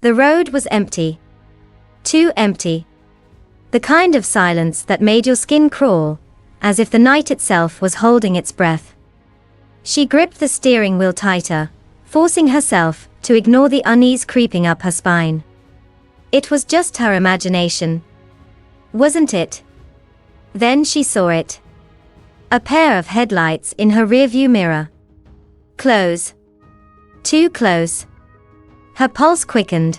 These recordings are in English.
The road was empty. Too empty. The kind of silence that made your skin crawl, as if the night itself was holding its breath. She gripped the steering wheel tighter, forcing herself to ignore the unease creeping up her spine. It was just her imagination. Wasn't it? Then she saw it. A pair of headlights in her rearview mirror. Close. Too close. Her pulse quickened.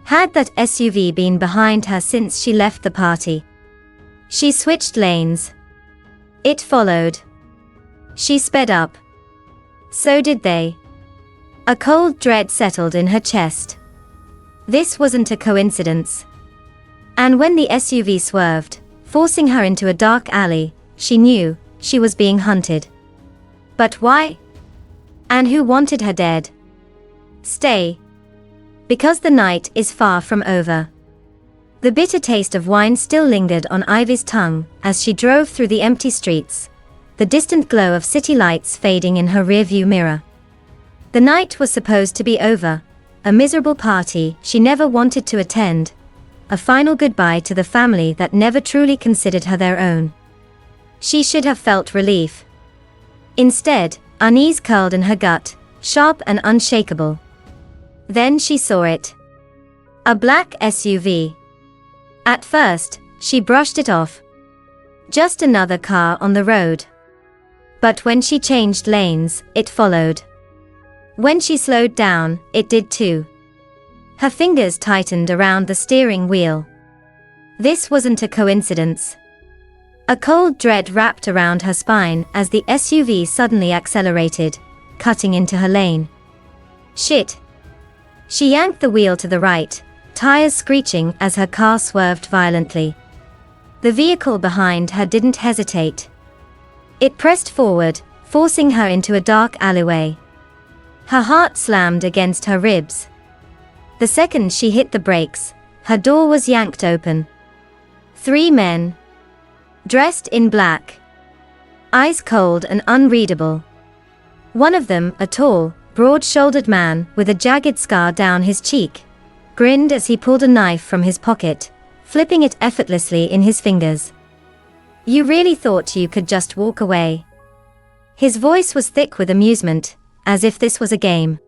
Had that SUV been behind her since she left the party? She switched lanes. It followed. She sped up. So did they. A cold dread settled in her chest. This wasn't a coincidence. And when the SUV swerved, forcing her into a dark alley, she knew she was being hunted. But why? And who wanted her dead? Stay. Because the night is far from over. The bitter taste of wine still lingered on Ivy's tongue as she drove through the empty streets, the distant glow of city lights fading in her rearview mirror. The night was supposed to be over, a miserable party she never wanted to attend, a final goodbye to the family that never truly considered her their own. She should have felt relief. Instead, unease curled in her gut, sharp and unshakable. Then she saw it. A black SUV. At first, she brushed it off. Just another car on the road. But when she changed lanes, it followed. When she slowed down, it did too. Her fingers tightened around the steering wheel. This wasn't a coincidence. A cold dread wrapped around her spine as the SUV suddenly accelerated, cutting into her lane. Shit. She yanked the wheel to the right, tires screeching as her car swerved violently. The vehicle behind her didn't hesitate. It pressed forward, forcing her into a dark alleyway. Her heart slammed against her ribs. The second she hit the brakes, her door was yanked open. 3 men. Dressed in black. Eyes cold and unreadable. One of them, a tall, broad-shouldered man with a jagged scar down his cheek, grinned as he pulled a knife from his pocket, flipping it effortlessly in his fingers. You really thought you could just walk away? His voice was thick with amusement, as if this was a game.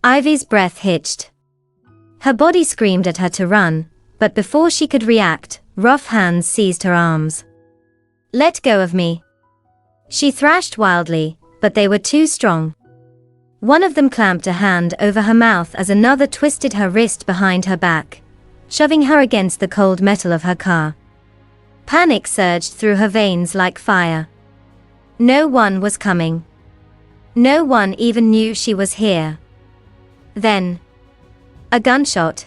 Ivy's breath hitched. Her body screamed at her to run, but before she could react, rough hands seized her arms. Let go of me. She thrashed wildly, but they were too strong. One of them clamped a hand over her mouth as another twisted her wrist behind her back, shoving her against the cold metal of her car. Panic surged through her veins like fire. No one was coming. No one even knew she was here. Then, a gunshot.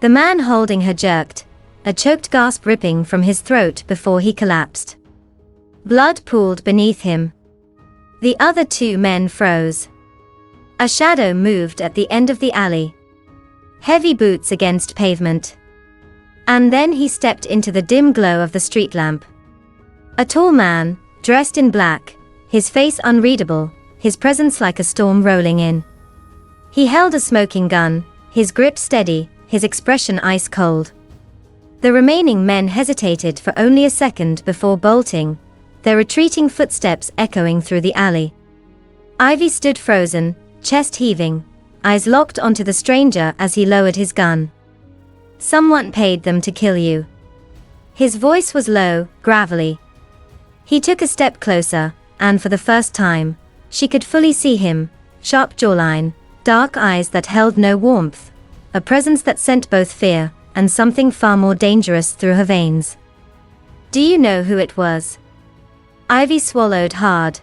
The man holding her jerked, a choked gasp ripping from his throat before he collapsed. Blood pooled beneath him. The other 2 men froze. A shadow moved at the end of the alley. Heavy boots against pavement. And then he stepped into the dim glow of the street lamp. A tall man, dressed in black, his face unreadable, his presence like a storm rolling in. He held a smoking gun, his grip steady, his expression ice cold. The remaining men hesitated for only a second before bolting, their retreating footsteps echoing through the alley. Ivy stood frozen, chest heaving, eyes locked onto the stranger as he lowered his gun. Someone paid them to kill you. His voice was low, gravelly. He took a step closer, and for the first time, she could fully see him, sharp jawline, dark eyes that held no warmth, a presence that sent both fear and something far more dangerous through her veins. Do you know who it was? Ivy swallowed hard.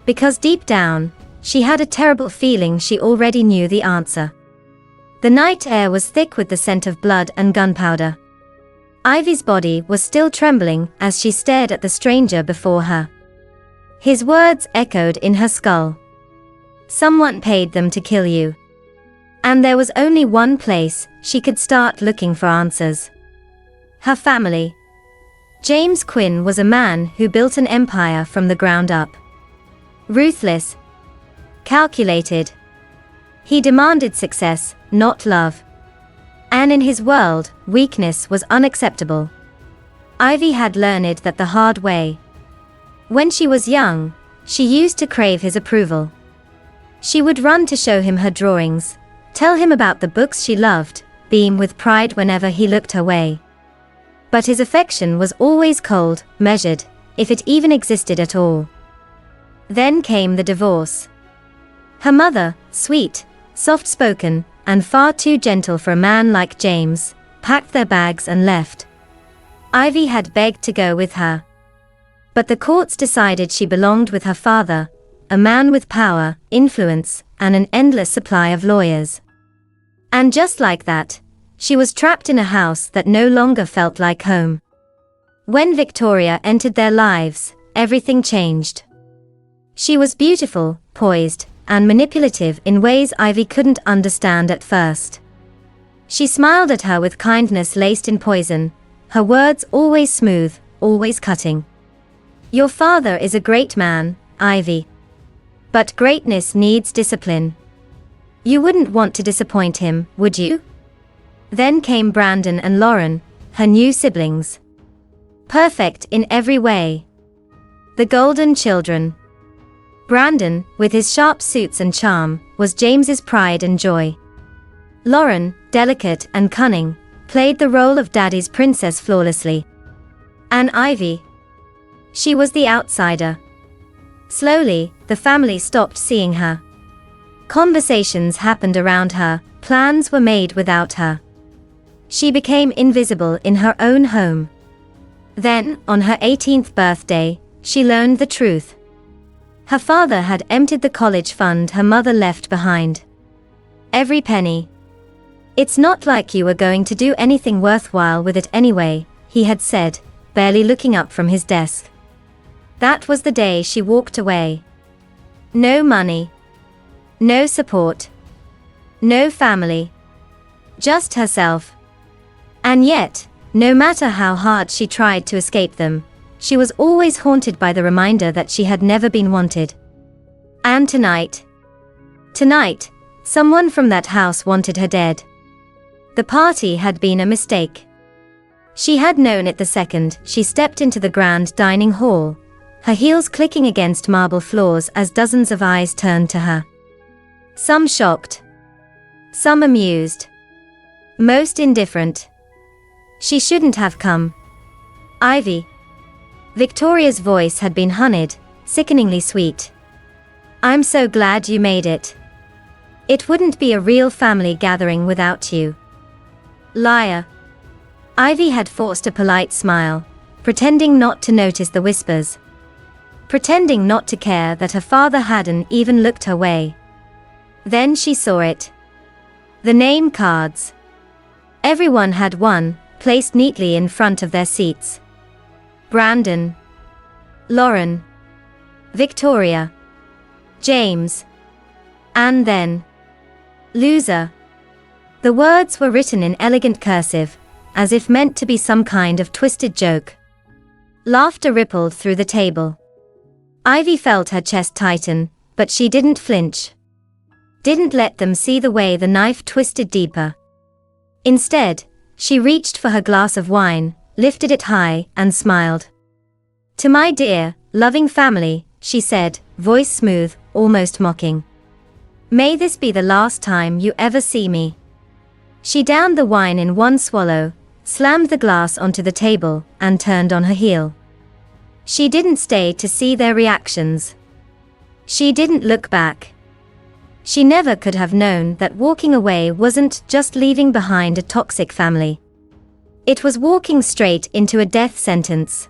Because deep down, she had a terrible feeling she already knew the answer. The night air was thick with the scent of blood and gunpowder. Ivy's body was still trembling as she stared at the stranger before her. His words echoed in her skull. Someone paid them to kill you. And there was only one place she could start looking for answers. Her family. James Quinn was a man who built an empire from the ground up. Ruthless. Calculated. He demanded success, not love. And in his world, weakness was unacceptable. Ivy had learned that the hard way. When she was young, she used to crave his approval. She would run to show him her drawings, tell him about the books she loved, beam with pride whenever he looked her way. But his affection was always cold, measured, if it even existed at all. Then came the divorce. Her mother, sweet, soft-spoken, and far too gentle for a man like James, packed their bags and left. Ivy had begged to go with her. But the courts decided she belonged with her father, a man with power, influence, and an endless supply of lawyers. And just like that, she was trapped in a house that no longer felt like home. When Victoria entered their lives, everything changed. She was beautiful, poised, and manipulative in ways Ivy couldn't understand at first. She smiled at her with kindness laced in poison, her words always smooth, always cutting. "Your father is a great man, Ivy. But greatness needs discipline. You wouldn't want to disappoint him, would you?" Then came Brandon and Lauren, her new siblings. Perfect in every way. The golden children. Brandon, with his sharp suits and charm, was James's pride and joy. Lauren, delicate and cunning, played the role of Daddy's princess flawlessly. And Ivy? She was the outsider. Slowly, the family stopped seeing her. Conversations happened around her, plans were made without her. She became invisible in her own home. Then, on her 18th birthday, she learned the truth. Her father had emptied the college fund her mother left behind. Every penny. "It's not like you were going to do anything worthwhile with it anyway," he had said, barely looking up from his desk. That was the day she walked away. No money. No support. No family. Just herself. And yet, no matter how hard she tried to escape them, she was always haunted by the reminder that she had never been wanted. And tonight, someone from that house wanted her dead. The party had been a mistake. She had known it the second she stepped into the grand dining hall, her heels clicking against marble floors as dozens of eyes turned to her. Some shocked. Some amused. Most indifferent. She shouldn't have come. Ivy. Victoria's voice had been honeyed, sickeningly sweet. "I'm so glad you made it. It wouldn't be a real family gathering without you." Liar. Ivy had forced a polite smile, pretending not to notice the whispers. Pretending not to care that her father hadn't even looked her way. Then she saw it. The name cards. Everyone had one, placed neatly in front of their seats. Brandon. Lauren. Victoria. James. And then. Loser. The words were written in elegant cursive, as if meant to be some kind of twisted joke. Laughter rippled through the table. Ivy felt her chest tighten, but she didn't flinch. Didn't let them see the way the knife twisted deeper. Instead, she reached for her glass of wine, lifted it high, and smiled. "To my dear, loving family," she said, voice smooth, almost mocking. "May this be the last time you ever see me." She downed the wine in one swallow, slammed the glass onto the table, and turned on her heel. She didn't stay to see their reactions. She didn't look back. She never could have known that walking away wasn't just leaving behind a toxic family. It was walking straight into a death sentence.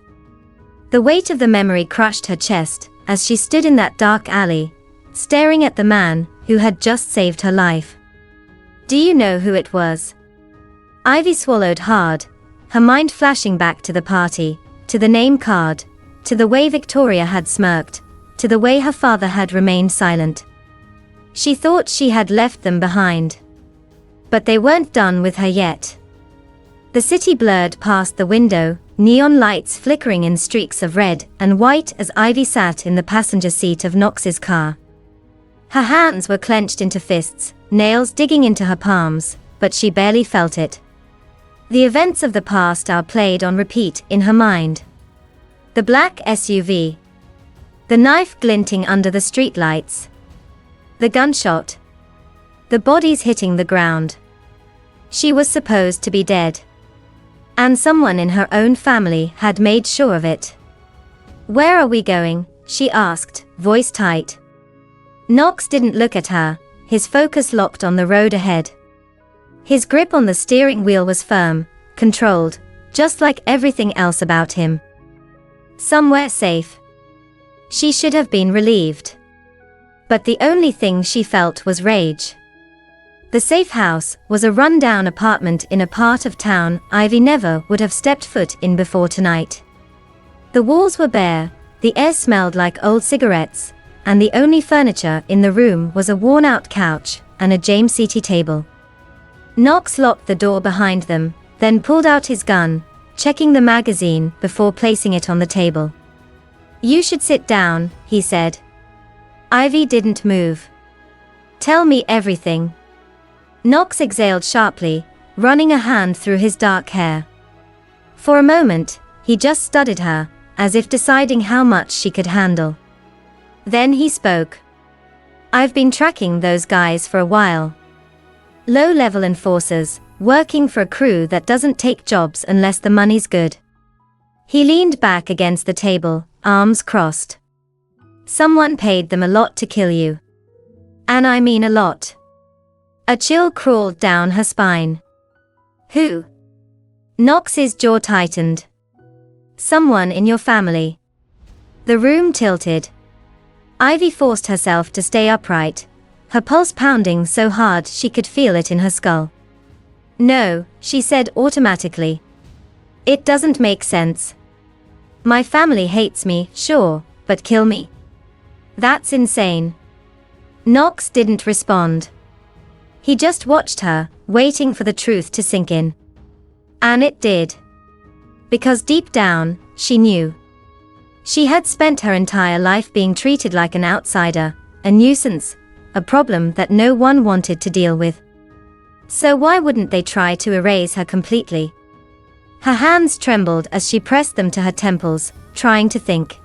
The weight of the memory crushed her chest as she stood in that dark alley, staring at the man who had just saved her life. Do you know who it was? Ivy swallowed hard, her mind flashing back to the party, to the name card, to the way Victoria had smirked, to the way her father had remained silent. She thought she had left them behind. But they weren't done with her yet. The city blurred past the window, neon lights flickering in streaks of red and white as Ivy sat in the passenger seat of Knox's car. Her hands were clenched into fists, nails digging into her palms, but she barely felt it. The events of the past hour played on repeat in her mind. The black SUV. The knife glinting under the streetlights. The gunshot. The bodies hitting the ground. She was supposed to be dead. And someone in her own family had made sure of it. "Where are we going?" she asked, voice tight. Knox didn't look at her, his focus locked on the road ahead. His grip on the steering wheel was firm, controlled, just like everything else about him. Somewhere safe. She should have been relieved. But the only thing she felt was rage. The safe house was a run-down apartment in a part of town Ivy never would have stepped foot in before tonight. The walls were bare, the air smelled like old cigarettes, and the only furniture in the room was a worn-out couch and a James-seaty table. Knox locked the door behind them, then pulled out his gun, checking the magazine before placing it on the table. "You should sit down," he said. Ivy didn't move. "Tell me everything." Knox exhaled sharply, running a hand through his dark hair. For a moment, he just studied her, as if deciding how much she could handle. Then he spoke. "I've been tracking those guys for a while. Low-level enforcers, working for a crew that doesn't take jobs unless the money's good." He leaned back against the table, arms crossed. "Someone paid them a lot to kill you. And I mean a lot." A chill crawled down her spine. "Who?" Knox's jaw tightened. "Someone in your family." The room tilted. Ivy forced herself to stay upright, her pulse pounding so hard she could feel it in her skull. "No," she said automatically. "It doesn't make sense. My family hates me, sure, but kill me? That's insane." Knox didn't respond. He just watched her, waiting for the truth to sink in. And it did. Because deep down, she knew. She had spent her entire life being treated like an outsider, a nuisance, a problem that no one wanted to deal with. So why wouldn't they try to erase her completely? Her hands trembled as she pressed them to her temples, trying to think.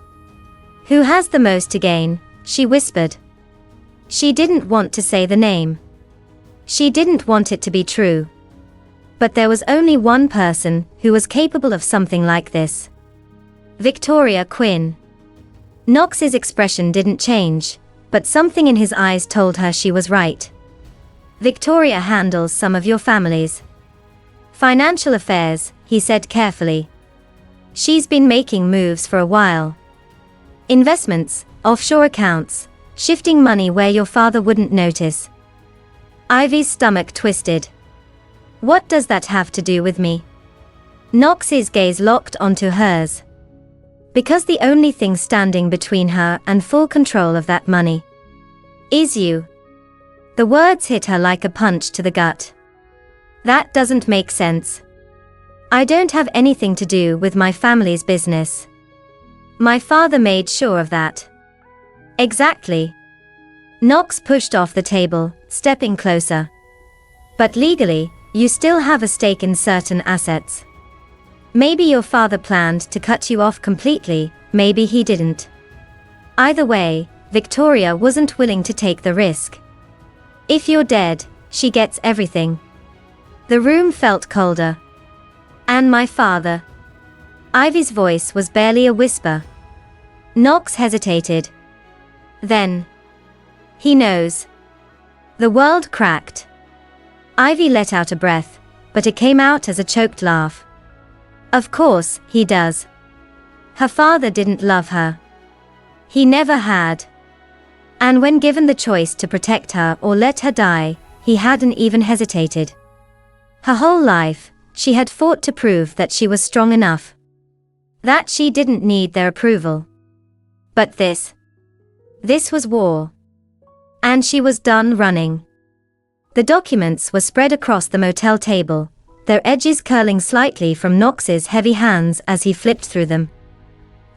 "Who has the most to gain?" she whispered. She didn't want to say the name. She didn't want it to be true. But there was only one person who was capable of something like this. Victoria Quinn. Knox's expression didn't change, but something in his eyes told her she was right. "Victoria handles some of your family's financial affairs," he said carefully. "She's been making moves for a while. Investments, offshore accounts, shifting money where your father wouldn't notice." Ivy's stomach twisted. "What does that have to do with me?" Knox's gaze locked onto hers. "Because the only thing standing between her and full control of that money is you." The words hit her like a punch to the gut. "That doesn't make sense. I don't have anything to do with my family's business. My father made sure of that." "Exactly." Knox pushed off the table, stepping closer. "But legally, you still have a stake in certain assets. Maybe your father planned to cut you off completely, maybe he didn't. Either way, Victoria wasn't willing to take the risk. If you're dead, she gets everything." The room felt colder. "And my father?" Ivy's voice was barely a whisper. Knox hesitated. "Then he knows." The world cracked. Ivy let out a breath, but it came out as a choked laugh. "Of course, he does. Her father didn't love her. He never had. And when given the choice to protect her or let her die, he hadn't even hesitated. Her whole life, she had fought to prove that she was strong enough. That she didn't need their approval. But this was war. And she was done running." The documents were spread across the motel table, their edges curling slightly from Knox's heavy hands as he flipped through them.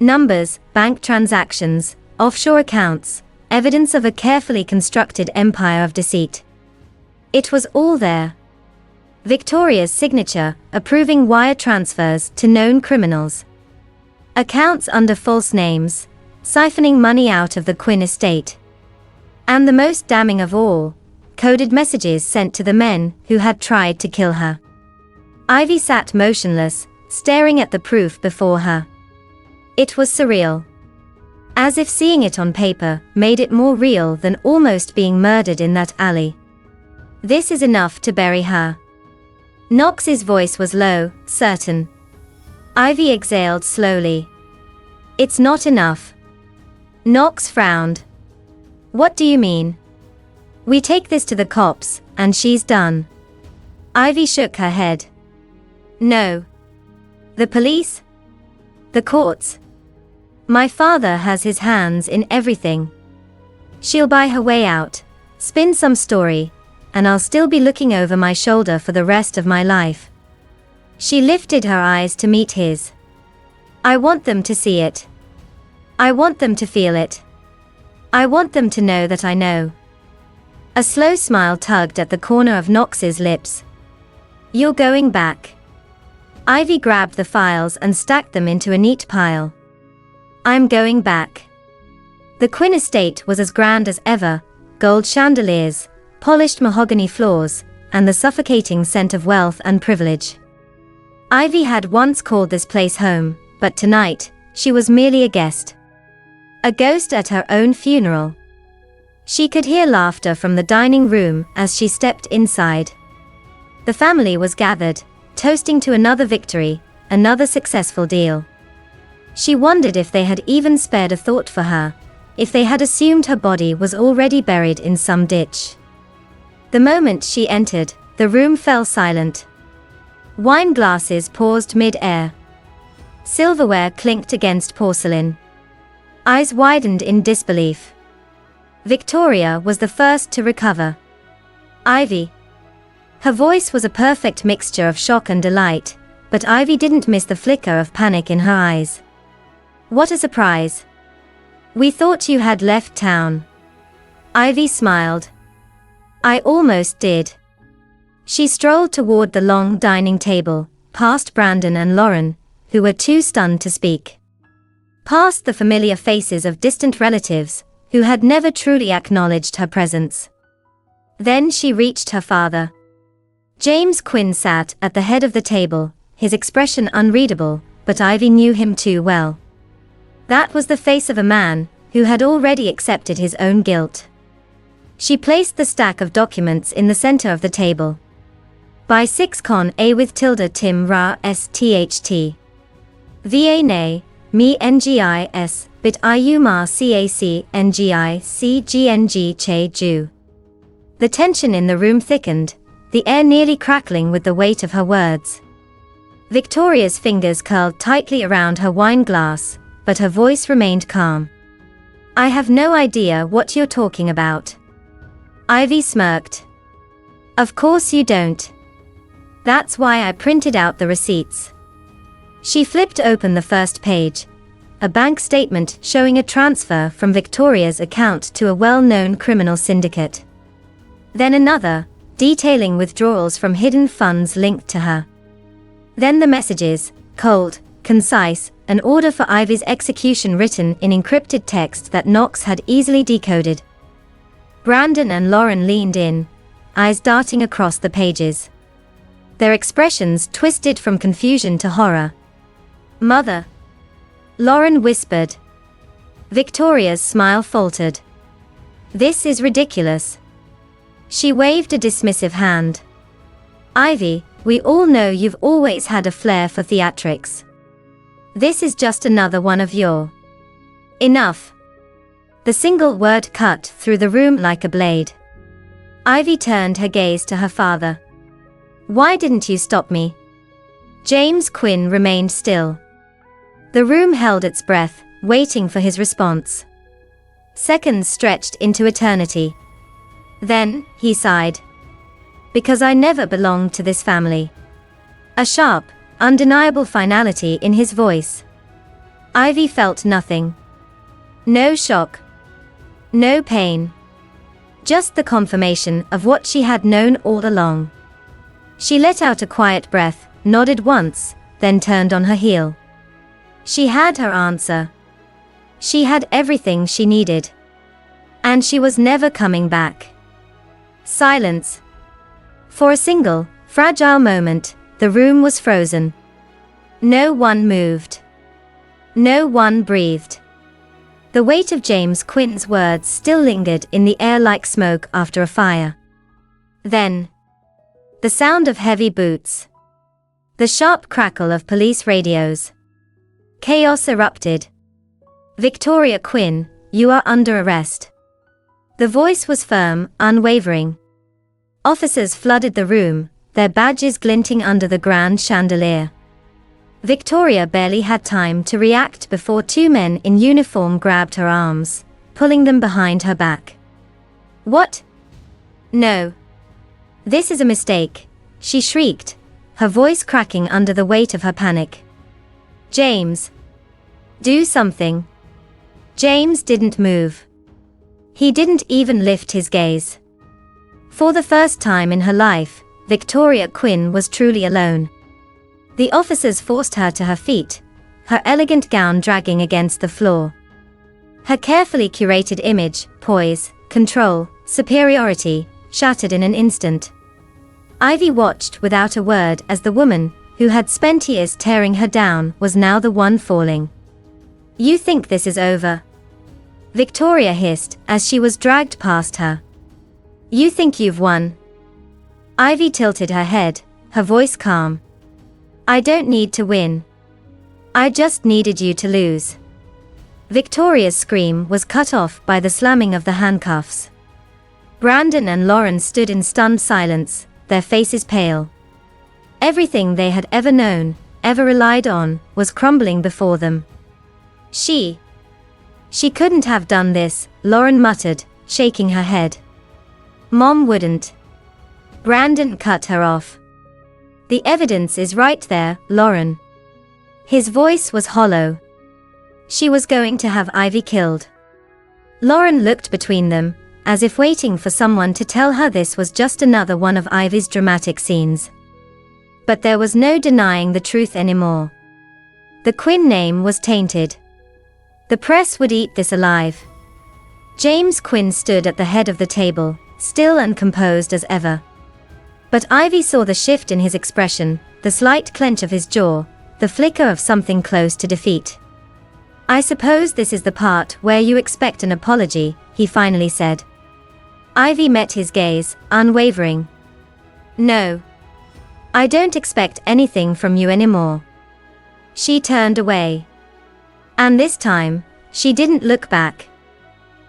Numbers, bank transactions, offshore accounts, evidence of a carefully constructed empire of deceit. It was all there. Victoria's signature, approving wire transfers to known criminals. Accounts under false names, siphoning money out of the Quinn estate. And the most damning of all, coded messages sent to the men who had tried to kill her. Ivy sat motionless, staring at the proof before her. It was surreal. As if seeing it on paper made it more real than almost being murdered in that alley. This is enough to bury her. Knox's voice was low, certain. Ivy exhaled slowly. It's not enough. Knox frowned. What do you mean? We take this to the cops, and she's done. Ivy shook her head. No. The police? The courts? My father has his hands in everything. She'll buy her way out, spin some story, and I'll still be looking over my shoulder for the rest of my life. She lifted her eyes to meet his. I want them to see it. I want them to feel it. I want them to know that I know. A slow smile tugged at the corner of Knox's lips. You're going back. Ivy grabbed the files and stacked them into a neat pile. I'm going back. The Quinn estate was as grand as ever, gold chandeliers, polished mahogany floors, and the suffocating scent of wealth and privilege. Ivy had once called this place home, but tonight, she was merely a guest. A ghost at her own funeral. She could hear laughter from the dining room as she stepped inside. The family was gathered, toasting to another victory, another successful deal. She wondered if they had even spared a thought for her, if they had assumed her body was already buried in some ditch. The moment she entered, the room fell silent. Wine glasses paused mid-air. Silverware clinked against porcelain. Eyes widened in disbelief. Victoria was the first to recover. Ivy. Her voice was a perfect mixture of shock and delight, but Ivy didn't miss the flicker of panic in her eyes. What a surprise. We thought you had left town. Ivy smiled. I almost did. She strolled toward the long dining table, past Brandon and Lauren, who were too stunned to speak. Past the familiar faces of distant relatives, who had never truly acknowledged her presence. Then she reached her father. James Quinn sat at the head of the table, his expression unreadable, but Ivy knew him too well. That was the face of a man who had already accepted his own guilt. She placed the stack of documents in the center of the table. By 6 con a with tilde tim ra stht. Va nay, me ngis, bit iu ma cac ngi cgng che ju. The tension in the room thickened, the air nearly crackling with the weight of her words. Victoria's fingers curled tightly around her wine glass, but her voice remained calm. I have no idea what you're talking about. Ivy smirked. Of course you don't. That's why I printed out the receipts. She flipped open the first page, a bank statement showing a transfer from Victoria's account to a well-known criminal syndicate. Then another, detailing withdrawals from hidden funds linked to her. Then the messages, cold, concise, an order for Ivy's execution written in encrypted text that Knox had easily decoded. Brandon and Lauren leaned in, eyes darting across the pages. Their expressions twisted from confusion to horror. Mother. Lauren whispered. Victoria's smile faltered. This is ridiculous. She waved a dismissive hand. Ivy, we all know you've always had a flair for theatrics. This is just another one of your... Enough. The single word cut through the room like a blade. Ivy turned her gaze to her father. Why didn't you stop me? James Quinn remained still. The room held its breath, waiting for his response. Seconds stretched into eternity. Then, he sighed. Because I never belonged to this family. A sharp, undeniable finality in his voice. Ivy felt nothing. No shock. No pain. Just the confirmation of what she had known all along. She let out a quiet breath, nodded once, then turned on her heel. She had her answer. She had everything she needed. And she was never coming back. Silence. For a single, fragile moment, the room was frozen. No one moved. No one breathed. The weight of James Quinn's words still lingered in the air like smoke after a fire. Then, the sound of heavy boots. The sharp crackle of police radios. Chaos erupted. Victoria Quinn, you are under arrest. The voice was firm, unwavering. Officers flooded the room, their badges glinting under the grand chandelier. Victoria barely had time to react before two men in uniform grabbed her arms, pulling them behind her back. What? No. This is a mistake, she shrieked, her voice cracking under the weight of her panic. James. Do something. James didn't move. He didn't even lift his gaze. For the first time in her life, Victoria Quinn was truly alone. The officers forced her to her feet, her elegant gown dragging against the floor. Her carefully curated image, poise, control, superiority, shattered in an instant. Ivy watched without a word as the woman, who had spent years tearing her down, was now the one falling. You think this is over? Victoria hissed as she was dragged past her. You think you've won? Ivy tilted her head, her voice calm. I don't need to win. I just needed you to lose. Victoria's scream was cut off by the slamming of the handcuffs. Brandon and Lauren stood in stunned silence, their faces pale. Everything they had ever known, ever relied on, was crumbling before them. She couldn't have done this, Lauren muttered, shaking her head. Mom wouldn't. Brandon cut her off. The evidence is right there, Lauren. His voice was hollow. She was going to have Ivy killed. Lauren looked between them, as if waiting for someone to tell her this was just another one of Ivy's dramatic scenes. But there was no denying the truth anymore. The Quinn name was tainted. The press would eat this alive. James Quinn stood at the head of the table, still and composed as ever. But Ivy saw the shift in his expression, the slight clench of his jaw, the flicker of something close to defeat. I suppose this is the part where you expect an apology, he finally said. Ivy met his gaze, unwavering. No. I don't expect anything from you anymore. She turned away. And this time, she didn't look back.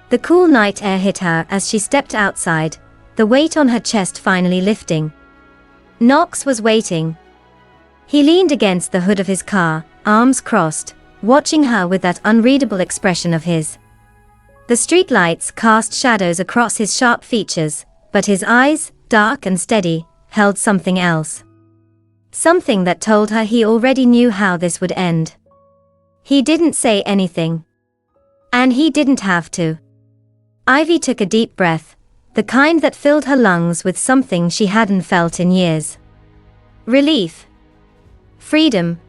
The cool night air hit her as she stepped outside, the weight on her chest finally lifting. Knox was waiting. He leaned against the hood of his car, arms crossed, watching her with that unreadable expression of his. The streetlights cast shadows across his sharp features, but his eyes, dark and steady, held something else. Something that told her he already knew how this would end. He didn't say anything. And he didn't have to. Ivy took a deep breath, the kind that filled her lungs with something she hadn't felt in years. Relief. Freedom.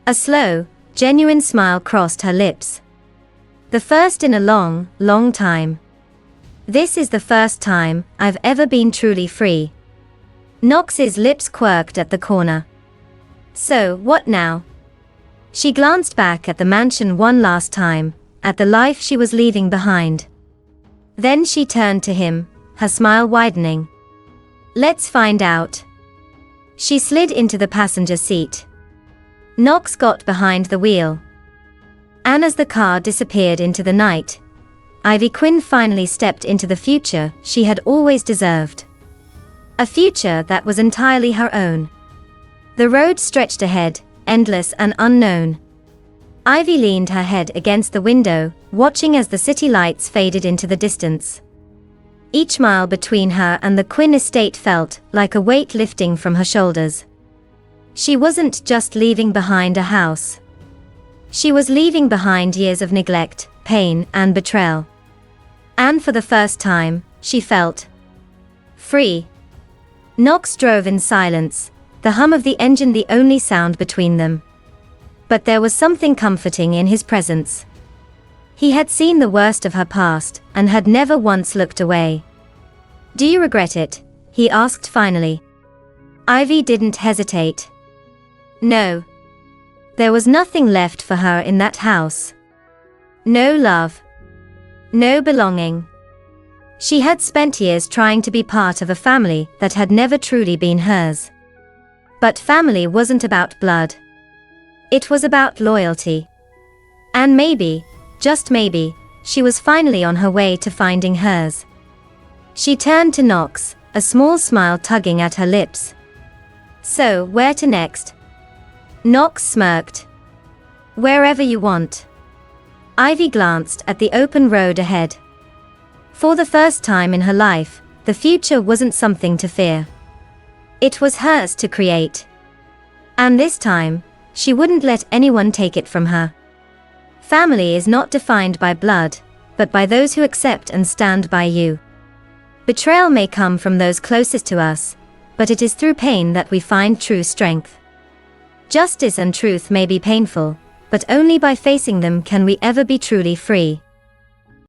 A slow, genuine smile crossed her lips. The first in a long, long time. This is the first time I've ever been truly free. Knox's lips quirked at the corner. So, what now? She glanced back at the mansion one last time, at the life she was leaving behind. Then she turned to him, her smile widening. Let's find out. She slid into the passenger seat. Knox got behind the wheel. And as the car disappeared into the night, Ivy Quinn finally stepped into the future she had always deserved. A future that was entirely her own. The road stretched ahead, endless and unknown. Ivy leaned her head against the window, watching as the city lights faded into the distance. Each mile between her and the Quinn estate felt like a weight lifting from her shoulders. She wasn't just leaving behind a house. She was leaving behind years of neglect, pain, and betrayal. And for the first time, she felt free. Knox drove in silence, the hum of the engine the only sound between them. But there was something comforting in his presence. He had seen the worst of her past, and had never once looked away. "Do you regret it?" he asked finally. Ivy didn't hesitate. No. There was nothing left for her in that house. No love. No belonging. She had spent years trying to be part of a family that had never truly been hers. But family wasn't about blood. It was about loyalty. And maybe, just maybe, she was finally on her way to finding hers. She turned to Knox, a small smile tugging at her lips. "So, where to next?" Knox smirked. "Wherever you want." Ivy glanced at the open road ahead. For the first time in her life, the future wasn't something to fear. It was hers to create. And this time, she wouldn't let anyone take it from her. Family is not defined by blood, but by those who accept and stand by you. Betrayal may come from those closest to us, but it is through pain that we find true strength. Justice and truth may be painful, but only by facing them can we ever be truly free.